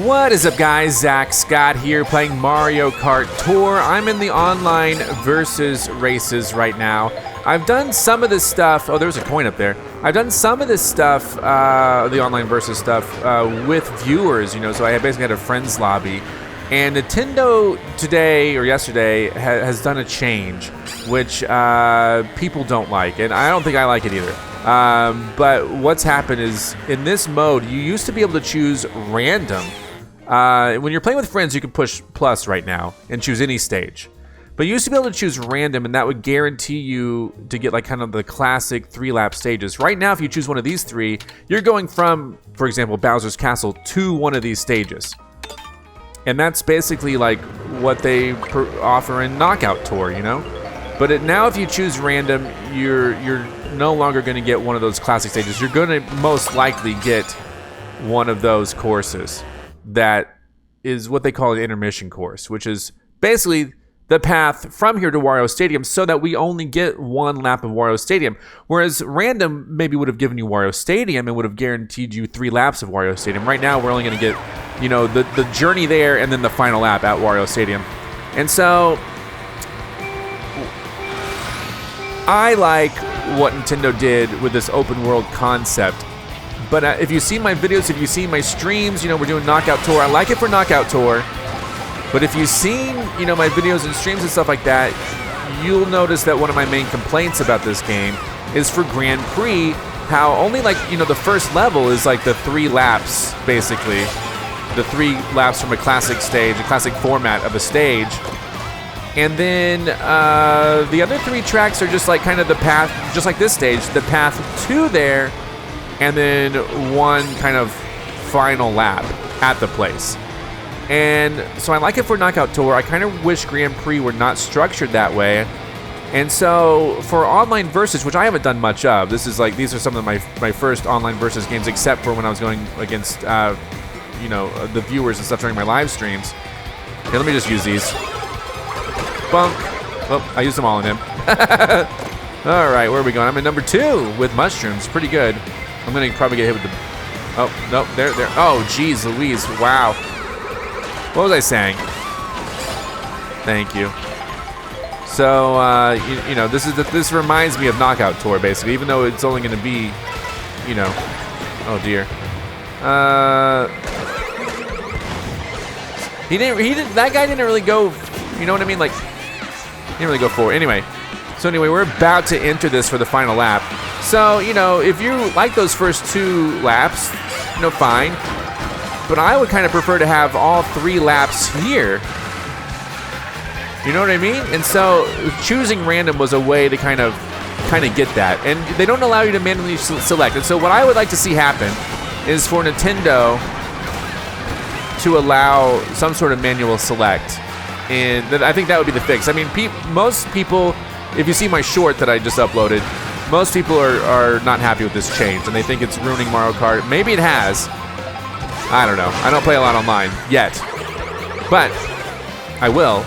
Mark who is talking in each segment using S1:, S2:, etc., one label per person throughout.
S1: What is up, guys? Zack Scott here playing Mario Kart Tour. I'm in the online versus races right now. I've done some of this stuff. Oh, there's a coin up there. I've done some of this stuff, the online versus stuff, with viewers, so I basically had a friends lobby. And Nintendo today or yesterday has done a change, which people don't like, and I don't think I like it either. But what's happened is, in this mode, you used to be able to choose random. When you're playing with friends, you can push plus right now and choose any stage. But you used to be able to choose random, and that would guarantee you to get like kind of the classic 3-lap stages. Right now, if you choose one of these 3, you're going from, for example, Bowser's Castle to one of these stages. And that's basically like what they offer in Knockout Tour, But now if you choose random, you're no longer going to get one of those classic stages. You're going to most likely get one of those courses that is what they call an intermission course, which is basically the path from here to Wario Stadium so that we only get 1 lap of Wario Stadium. Whereas random maybe would have given you Wario Stadium and would have guaranteed you 3 laps of Wario Stadium. Right now we're only going to get, the journey there and then the final lap at Wario Stadium. And so I like what Nintendo did with this open world concept. But if you see my videos, if you see my streams, we're doing Knockout Tour. I like it for Knockout Tour. But if you've seen, my videos and streams and stuff like that, you'll notice that one of my main complaints about this game is for Grand Prix, how only the first level is like the 3 laps, basically. The 3 laps from a classic stage, a classic format of a stage. And then the other 3 tracks are just like kind of the path, just like this stage, the path to there, and then 1 kind of final lap at the place. And so I like it for Knockout Tour. I kind of wish Grand Prix were not structured that way. And so for online versus, which I haven't done much of, these are some of my first online versus games, except for when I was going against the viewers and stuff during my live streams. Okay, let me just use these. Bunk. Oh, I used them all on him. All right, where are we going? I'm at number 2 with mushrooms. Pretty good. I'm going to probably get hit with the... Oh, no, there. Oh, geez, Louise. Wow. What was I saying? Thank you. So, this reminds me of Knockout Tour, basically, even though it's only going to be, Oh, dear. That guy didn't really go... You know what I mean? He didn't really go forward. Anyway, we're about to enter this for the final lap. So, if you like those first 2 laps, fine. But I would kind of prefer to have all 3 laps here. You know what I mean? And so choosing random was a way to kind of get that. And they don't allow you to manually select. And so what I would like to see happen is for Nintendo to allow some sort of manual select. And I think that would be the fix. I mean, most people, if you see my short that I just uploaded, most people are not happy with this change, and they think it's ruining Mario Kart. Maybe it has. I don't know. I don't play a lot online yet, but I will.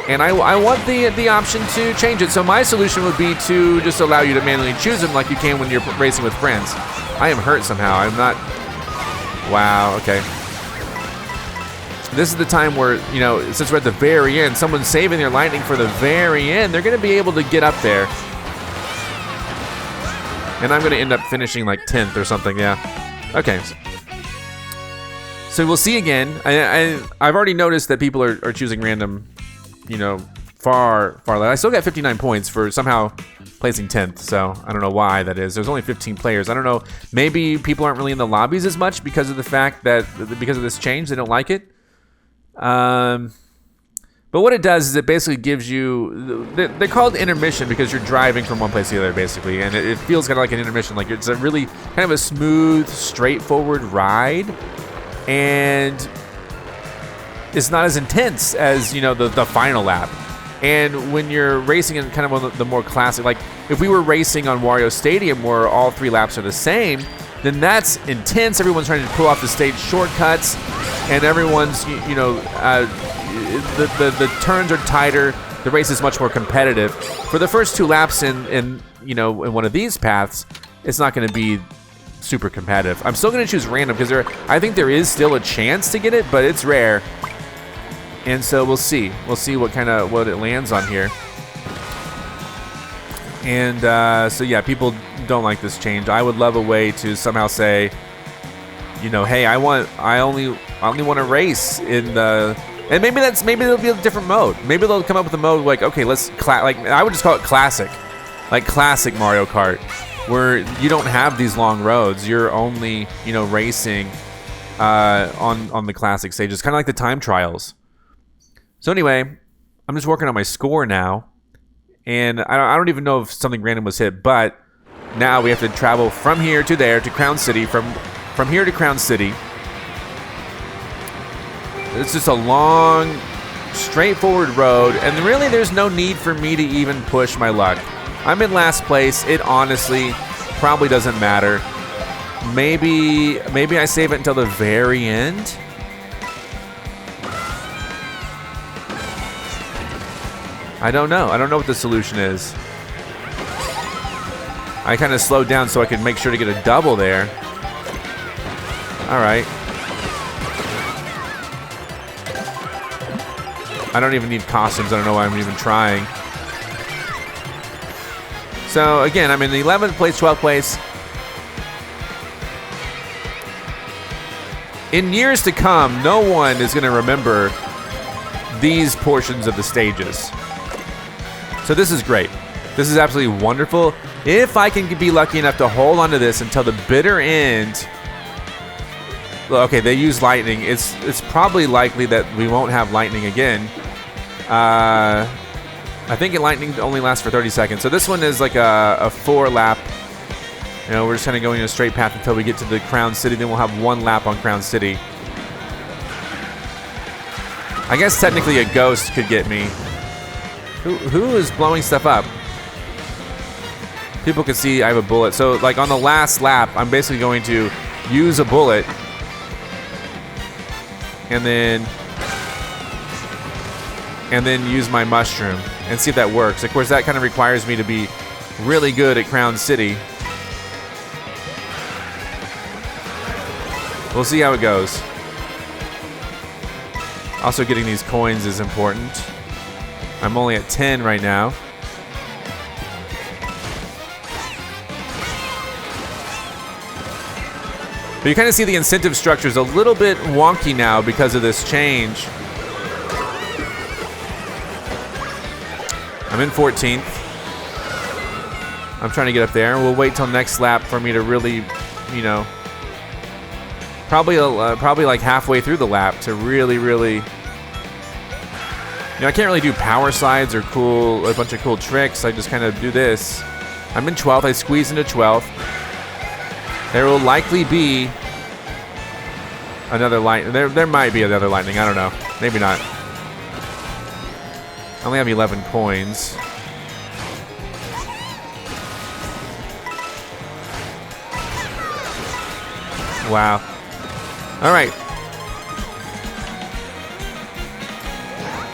S1: And I want the option to change it. So my solution would be to just allow you to manually choose them like you can when you're racing with friends. I am hurt somehow. I'm not... Wow, okay. This is the time where, since we're at the very end, someone's saving their lightning for the very end, they're going to be able to get up there. And I'm going to end up finishing like 10th or something, yeah. Okay. So we'll see again. I've already noticed that people are choosing random, far less. I still got 59 points for somehow placing 10th, so I don't know why that is. There's only 15 players. I don't know. Maybe people aren't really in the lobbies as much because of the fact that, because of this change, they don't like it. But what it does is it basically gives you, they're called intermission because you're driving from one place to the other, basically, and it feels kind of like an intermission. Like it's a really kind of a smooth, straightforward ride, and it's not as intense as, the final lap. And when you're racing in kind of one of the more classic, like if we were racing on Wario Stadium where all 3 laps are the same, then that's intense. Everyone's trying to pull off the stage shortcuts, and everyone's, the turns are tighter. The race is much more competitive. For the first 2 laps in one of these paths, it's not going to be super competitive. I'm still going to choose random because I think there is still a chance to get it, but it's rare. And so we'll see. We'll see what it lands on here. And so yeah, people don't like this change. I would love a way to somehow say, you know, hey, I only want to race in the, and maybe there'll be a different mode. Maybe they'll come up with a mode like, okay, like I would just call it classic, like classic Mario Kart, where you don't have these long roads. You're only, you know, racing on the classic stages, kind of like the time trials. So anyway, I'm just working on my score now, and I don't even know if something random was hit, but now we have to travel from here to there to Crown City, from here to Crown City. It's just a long, straightforward road, and really there's no need for me to even push my luck. I'm in last place. It honestly probably doesn't matter. Maybe I save it until the very end. I don't know. I don't know what the solution is. I kind of slowed down so I could make sure to get a double there. All right. I don't even need costumes. I don't know why I'm even trying. So again, I'm in the 11th place, 12th place. In years to come, no one is going to remember these portions of the stages. So this is great. This is absolutely wonderful. If I can be lucky enough to hold on to this until the bitter end. Okay, they use lightning. It's probably likely that we won't have lightning again. I think lightning only lasts for 30 seconds. So this one is like a 4-lap. You know, we're just kind of going in a straight path until we get to the Crown City. Then we'll have 1 lap on Crown City. I guess technically a ghost could get me. Who is blowing stuff up? People can see I have a bullet. So like on the last lap, I'm basically going to use a bullet and then use my mushroom and see if that works. Of course, that kind of requires me to be really good at Crown City. We'll see how it goes. Also, getting these coins is important. I'm only at 10 right now. But you kind of see the incentive structure is a little bit wonky now because of this change. I'm in 14th. I'm trying to get up there. We'll wait till next lap for me to really, you know, probably like halfway through the lap to really, you know, I can't really do power slides or a bunch of cool tricks. I just kind of do this. I'm in 12th. I squeeze into 12th. There will likely be another lightning. There might be another lightning. I don't know. Maybe not. I only have 11 coins. Wow. All right.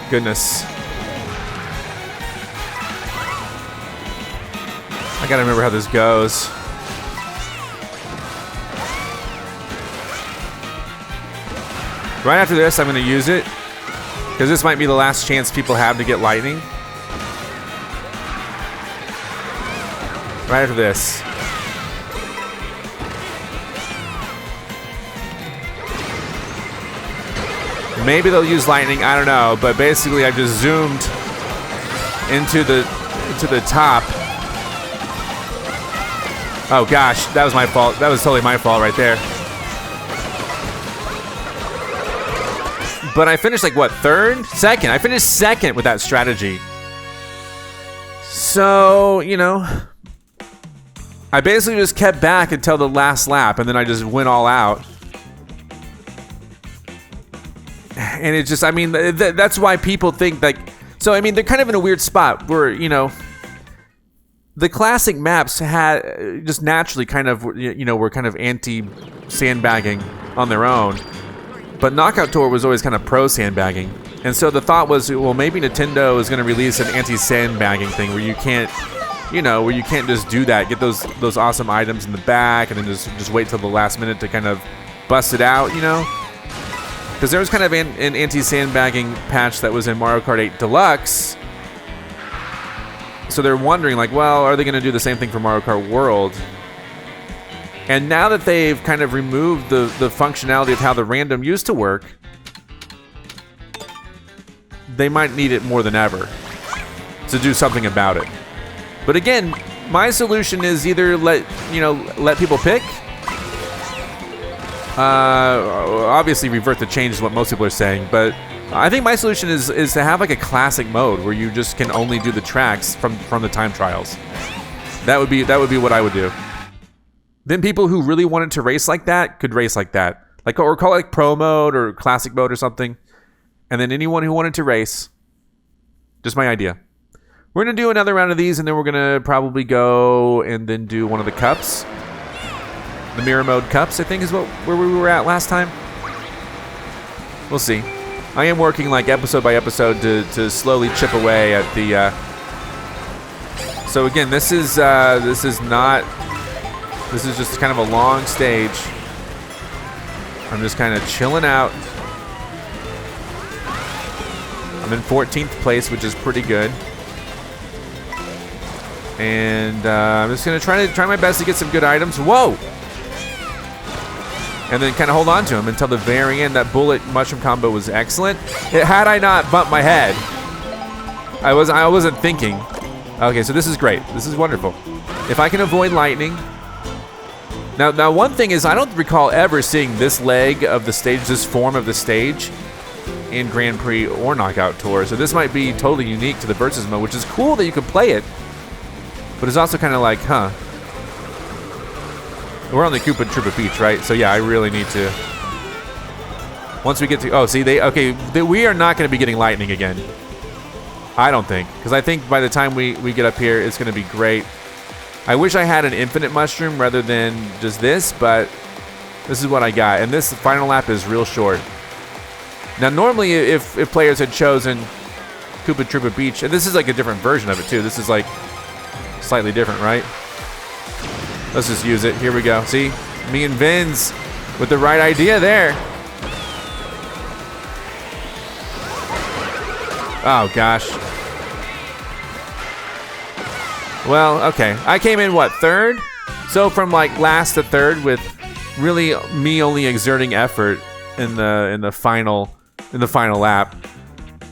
S1: Goodness. I gotta remember how this goes. Right after this, I'm gonna use it because this might be the last chance people have to get lightning. Right after this. Maybe they'll use lightning, I don't know, but basically I just zoomed into the top. Oh gosh, that was my fault. That was totally my fault right there. But I finished like what, third? Second. I finished second with that strategy. So, you know, I basically just kept back until the last lap and then I just went all out. And it's just, I mean, that's why people think like, so I mean, they're kind of in a weird spot where, you know, the classic maps had just naturally kind of, you know, were kind of anti-sandbagging on their own. But Knockout Tour was always kind of pro-sandbagging. And so the thought was, well, maybe Nintendo is going to release an anti-sandbagging thing where you can't you know, where you can't just do that. Get those awesome items in the back and then just wait till the last minute to kind of bust it out, you know? Because there was kind of an anti-sandbagging patch that was in Mario Kart 8 Deluxe. So they're wondering, like, well, are they going to do the same thing for Mario Kart World? And now that they've kind of removed the functionality of how the random used to work, they might need it more than ever to do something about it. But again, my solution is either let people pick. Obviously, revert the change is what most people are saying, but I think my solution is to have like a classic mode where you just can only do the tracks from the time trials. That would be what I would do. Then people who really wanted to race like that could race like that, like, or call it like pro mode or classic mode or something. And then anyone who wanted to race, just my idea. We're gonna do another round of these, and then we're gonna probably go and then do one of the cups. The mirror mode cups, I think, is where we were at last time. We'll see. I am working like episode by episode to slowly chip away at the. So again, this is just kind of a long stage. I'm just kind of chilling out. I'm in 14th place, which is pretty good. And I'm just gonna try my best to get some good items. Whoa! And then kind of hold on to him until the very end. That bullet mushroom combo was excellent. Had I not bumped my head, I wasn't thinking. Okay, so this is great. This is wonderful. If I can avoid lightning. Now one thing is, I don't recall ever seeing this leg of the stage, this form of the stage, in Grand Prix or Knockout Tour. So this might be totally unique to the versus mode, which is cool that you can play it. But it's also kind of like, huh? We're on the Koopa Troopa Beach, right? So yeah, I really need to. Once we get to, oh, see, we are not going to be getting lightning again. I don't think, because I think by the time we get up here, it's going to be great. I wish I had an infinite mushroom rather than just this, but this is what I got, and this final lap is real short. Now, normally, if players had chosen Koopa Troopa Beach, and this is like a different version of it too. This is like slightly different, right? Let's just use it. Here we go. See? Me and Vin's with the right idea there. Oh, gosh. Well, okay. I came in, what, third? So from like last to third with really me only exerting effort in the final lap.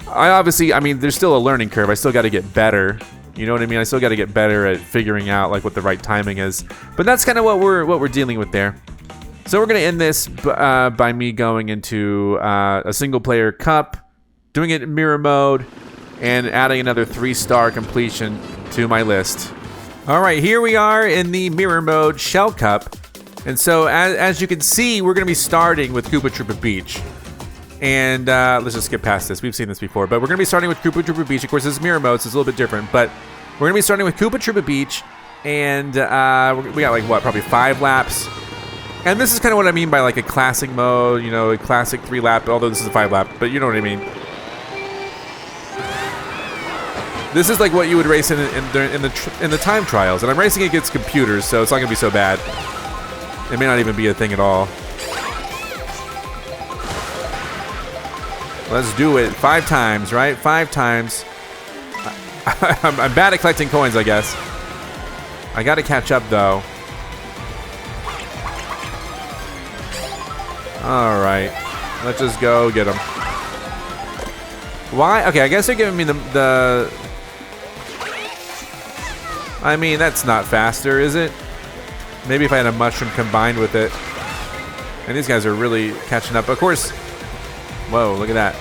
S1: I mean, there's still a learning curve. I still got to get better. You know what I mean? I still got to get better at figuring out like what the right timing is. But that's kind of what we're dealing with there. So we're gonna end this by me going into a single player cup, doing it in mirror mode, and adding another 3-star completion to my list. All right, here we are in the mirror mode shell cup, and so as you can see, we're gonna be starting with Koopa Troopa Beach. And let's just skip past this. We've seen this before. But we're going to be starting with Koopa Troopa Beach. Of course, this is mirror mode, so it's a little bit different. But we're going to be starting with Koopa Troopa Beach. And we got, like, what, probably 5 laps. And this is kind of what I mean by, like, a classic mode. You know, a classic 3-lap, although this is a 5-lap. But you know what I mean. This is, like, what you would race in the time trials. And I'm racing against computers, so it's not going to be so bad. It may not even be a thing at all. Let's do it 5 times, right? 5 times. I'm bad at collecting coins, I guess. I gotta catch up, though. Alright. Let's just go get them. Why? Okay, I guess they're giving me the... I mean, that's not faster, is it? Maybe if I had a mushroom combined with it. And these guys are really catching up. Of course... Whoa, look at that.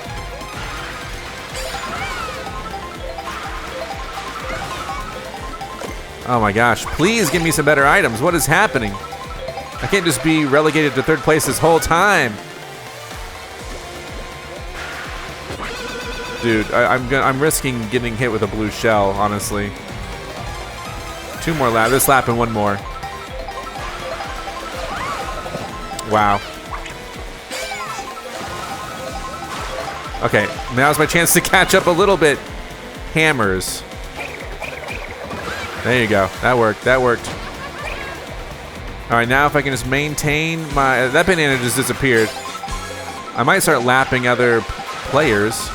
S1: Oh my gosh, please give me some better items. What is happening? I can't just be relegated to 3rd place this whole time. Dude, I'm risking getting hit with a blue shell, honestly. 2 more laps. This lap and 1 more. Wow. Okay, now's my chance to catch up a little bit. Hammers. There you go. That worked. That worked. All right, now if I can just maintain my... That banana just disappeared. I might start lapping other players.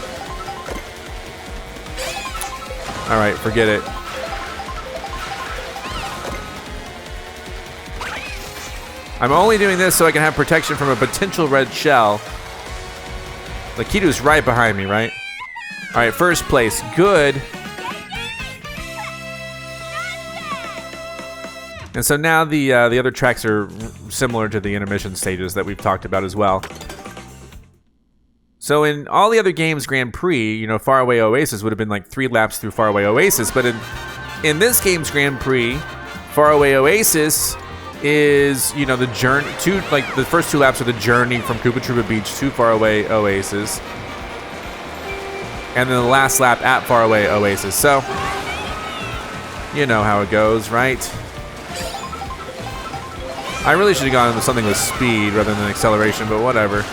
S1: All right, forget it. I'm only doing this so I can have protection from a potential red shell. Lakitu's right behind me, right? All right, first place. Good. And so now the other tracks are similar to the intermission stages that we've talked about as well. So in all the other games, Grand Prix, you know, Faraway Oasis would have been like 3 laps through Faraway Oasis. But in this game's Grand Prix, Faraway Oasis is, you know, the journey to, like, the first 2 laps are the journey from Koopa Troopa Beach to Faraway Oasis. And then the last lap at Faraway Oasis. So, you know how it goes, right? I really should have gone with something with speed rather than acceleration, but whatever.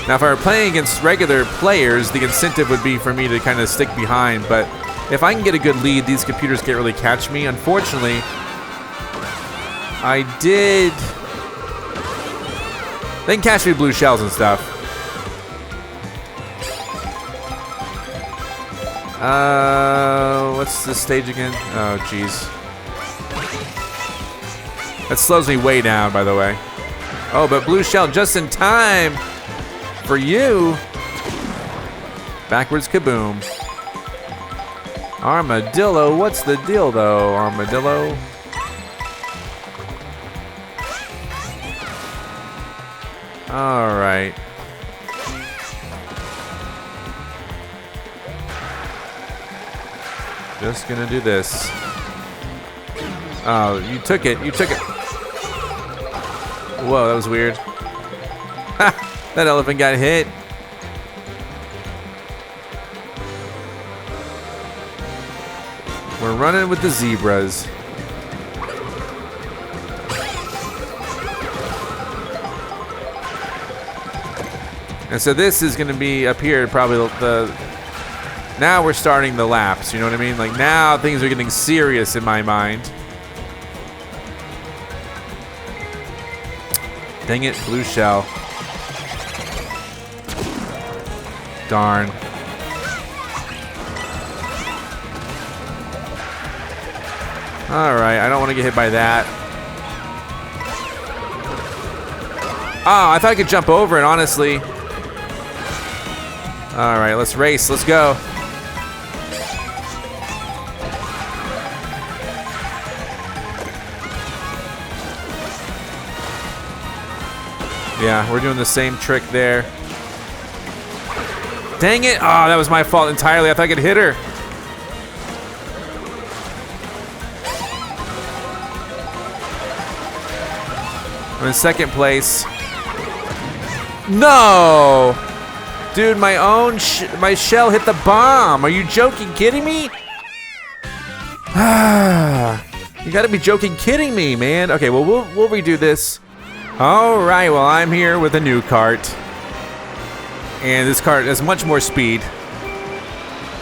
S1: Now, if I were playing against regular players, the incentive would be for me to kind of stick behind, but if I can get a good lead, these computers can't really catch me. Unfortunately, I did... They can catch me with blue shells and stuff. What's this stage again? Oh, jeez. That slows me way down, by the way. Oh, but blue shell just in time for you. Backwards kaboom. Armadillo, what's the deal though, Armadillo? All right. Just gonna do this. Oh, you took it, you took it. Whoa, that was weird. Ha! That elephant got hit. We're running with the zebras. And so this is going to be up here, probably the... Now we're starting the laps, you know what I mean? Like now things are getting serious in my mind. Dang it, blue shell. Darn. Alright, I don't want to get hit by that. Oh, I thought I could jump over it, honestly. Alright, let's race. Let's go. Yeah, we're doing the same trick there. Dang it! Oh, that was my fault entirely. I thought I could hit her. I'm in second place. No! Dude, my shell hit the bomb. Are you joking, kidding me? You gotta be joking, kidding me, man. Okay, well, we'll redo this. All right, well, I'm here with a new kart. And this kart has much more speed.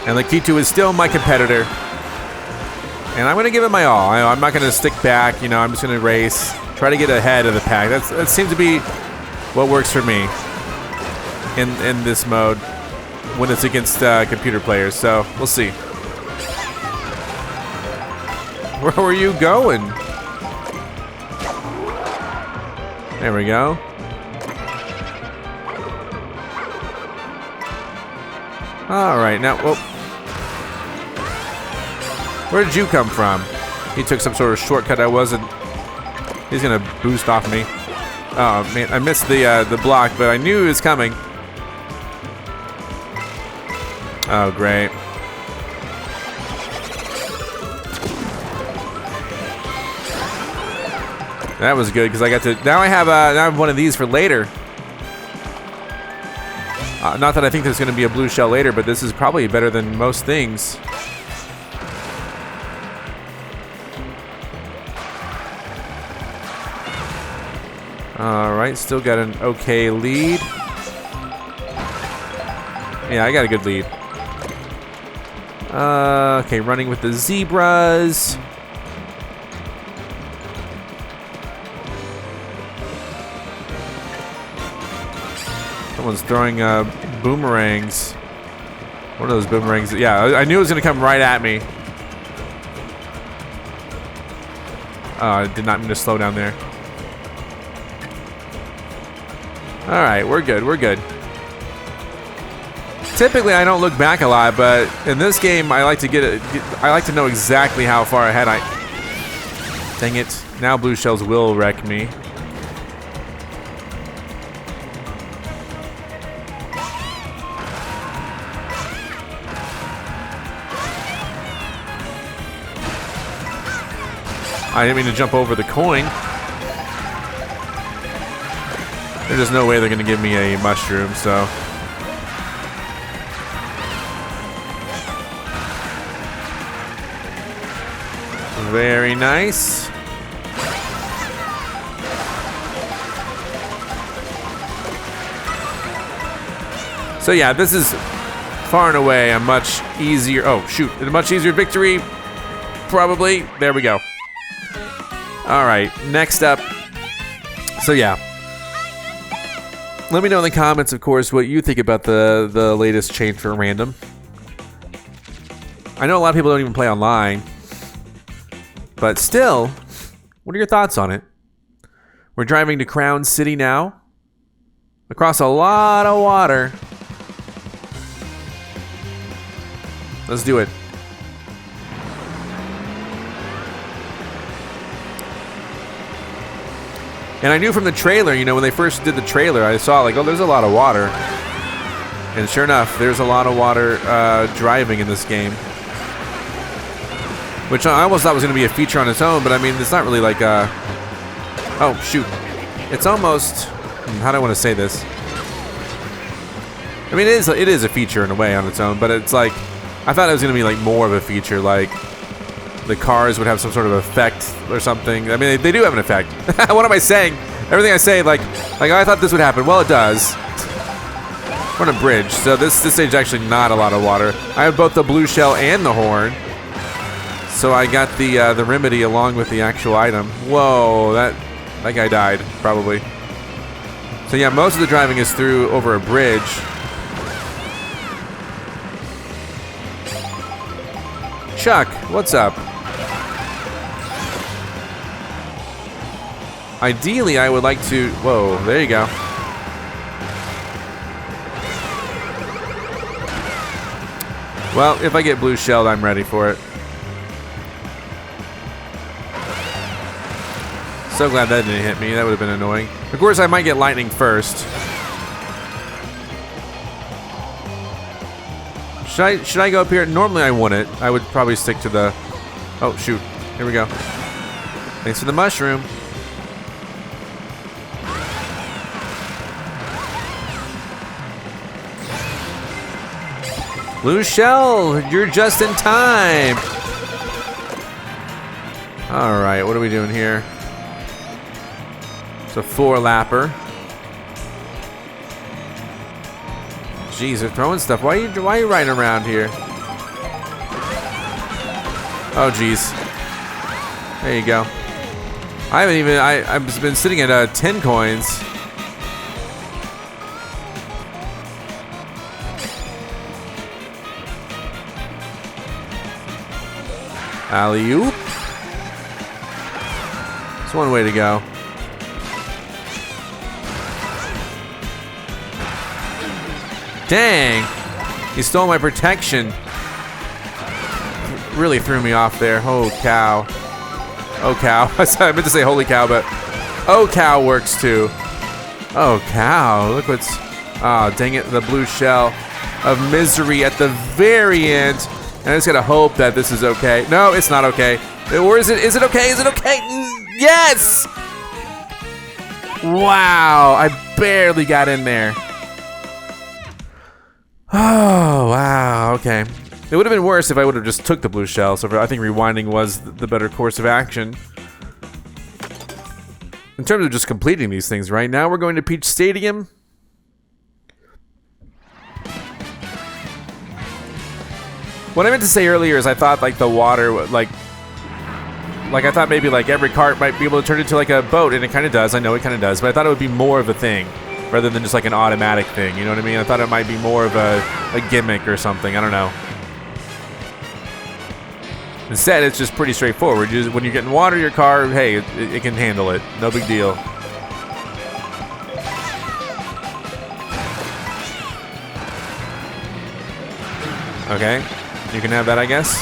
S1: And Lakitu is still my competitor. And I'm gonna give it my all. I'm not gonna stick back, you know, I'm just gonna race. Try to get ahead of the pack. That seems to be what works for me in this mode when it's against computer players. So we'll see. Where were you going? There we go. All right, now, whoa. Where did you come from? He took some sort of shortcut I wasn't. He's gonna boost off me. Oh man, I missed the block, but I knew he was coming. Oh great. That was good because I got to. Now I have one of these for later. Not that I think there's gonna be a blue shell later, but this is probably better than most things. All right, still got an okay lead. Yeah, I got a good lead. Okay, running with the zebras. Someone's throwing boomerangs. What are those boomerangs? Yeah, I knew it was going to come right at me. I did not mean to slow down there. Alright, we're good, we're good. Typically, I don't look back a lot, but in this game, I like to know exactly how far ahead I... Dang it. Now blue shells will wreck me. I didn't mean to jump over the coin. There's just no way they're gonna give me a mushroom, so. Very nice. So yeah, this is far and away a much easier, oh shoot, a much easier victory, probably. There we go. All right, next up. So yeah, let me know in the comments, of course, what you think about the latest change for random. I know a lot of people don't even play online, but still, what are your thoughts on it? We're driving to Crown City now, across a lot of water. Let's do it. And I knew from the trailer, you know, when they first did the trailer, I saw like, oh, there's a lot of water. And sure enough, there's a lot of water driving in this game. Which I almost thought was going to be a feature on its own, but I mean, it's not really like a... Oh, shoot. It's almost... How do I want to say this? I mean, it is a feature in a way on its own, but it's like... I thought it was going to be like more of a feature, like... The cars would have some sort of effect or something. I mean, they do have an effect. What am I saying? Everything I say, like I thought this would happen. Well, it does. We're on a bridge, so this stage is actually not a lot of water. I have both the blue shell and the horn, so I got the remedy along with the actual item. Whoa, that guy died probably. So yeah, most of the driving is through over a bridge. Chuck, what's up? Ideally, I would like to... Whoa, there you go. Well, if I get blue shelled, I'm ready for it. So glad that didn't hit me. That would have been annoying. Of course, I might get lightning first. Should I go up here? Normally, I wouldn't. I would probably stick to the... Oh, shoot. Here we go. Thanks for the mushroom. Blue shell, you're just in time. All right, what are we doing here? It's a 4-lapper. Jeez, they're throwing stuff. Why are you riding around here? Oh, jeez. There you go. I haven't even. I've been sitting at 10 coins. Alley-oop. It's one way to go. Dang! He stole my protection. Really threw me off there. Oh, cow. Oh, cow. I meant to say holy cow, but... Oh, cow works too. Oh, cow. Look what's... Oh, dang it. The blue shell of misery at the very end. And I just gotta hope that this is okay. No, it's not okay. Or is it? Is it okay? Is it okay? Yes! Wow, I barely got in there. Oh, wow, okay. It would have been worse if I would have just took the blue shell, so I think rewinding was the better course of action. In terms of just completing these things, right? Now we're going to Peach Stadium. What I meant to say earlier is I thought like the water, like I thought maybe like every cart might be able to turn into like a boat, and it kind of does. I know it kind of does, but I thought it would be more of a thing rather than just like an automatic thing. You know what I mean? I thought it might be more of a gimmick or something. I don't know. Instead, it's just pretty straightforward. When you're getting water in your car, hey, it can handle it. No big deal. Okay, you can have that, I guess.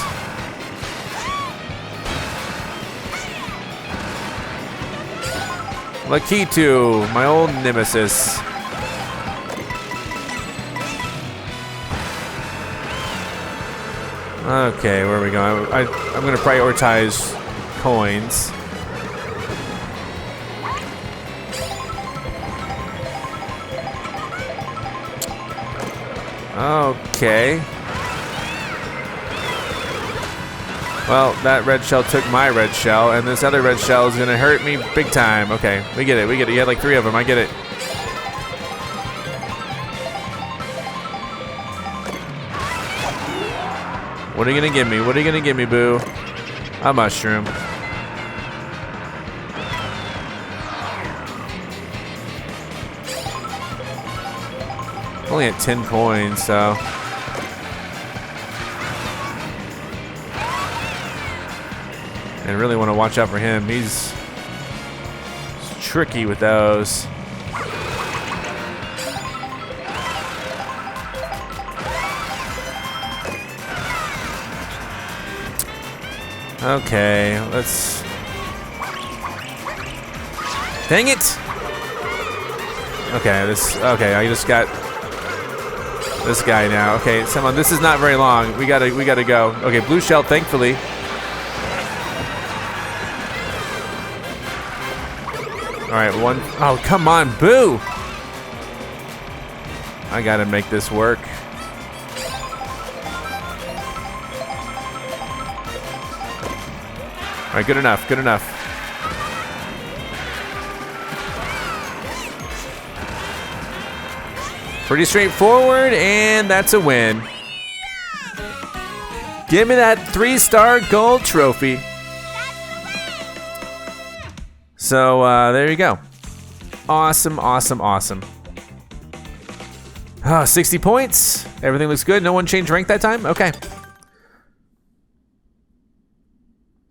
S1: Lakitu, my old nemesis. Okay, where are we going? I'm going to prioritize coins. Okay. Well, that red shell took my red shell, and this other red shell is going to hurt me big time. Okay, we get it, we get it. You had like 3 of them, I get it. What are you gonna give me? What are you gonna give me, boo? A mushroom. Only at 10 coins, so. And I really want to watch out for him. He's tricky with those. Okay, let's... Dang it! Okay, okay, I just got this guy now. Okay, someone, this is not very long. We gotta go. Okay, blue shell, thankfully. Alright, one. Oh, come on, boo! I gotta make this work. All right, good enough, good enough. Pretty straightforward, and that's a win. Give me that 3-star gold trophy. So, there you go. Awesome, awesome, awesome. 60 points. Everything looks good. No one changed rank that time? Okay.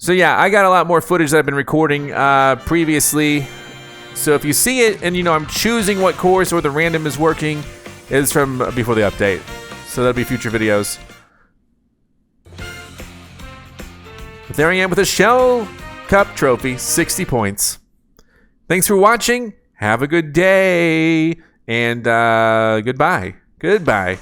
S1: So yeah, I got a lot more footage that I've been recording previously. So if you see it and you know I'm choosing what course or the random is working, it's from before the update. So that'll be future videos. But there I am with a Shell Cup trophy, 60 points. Thanks for watching. Have a good day. And goodbye. Goodbye.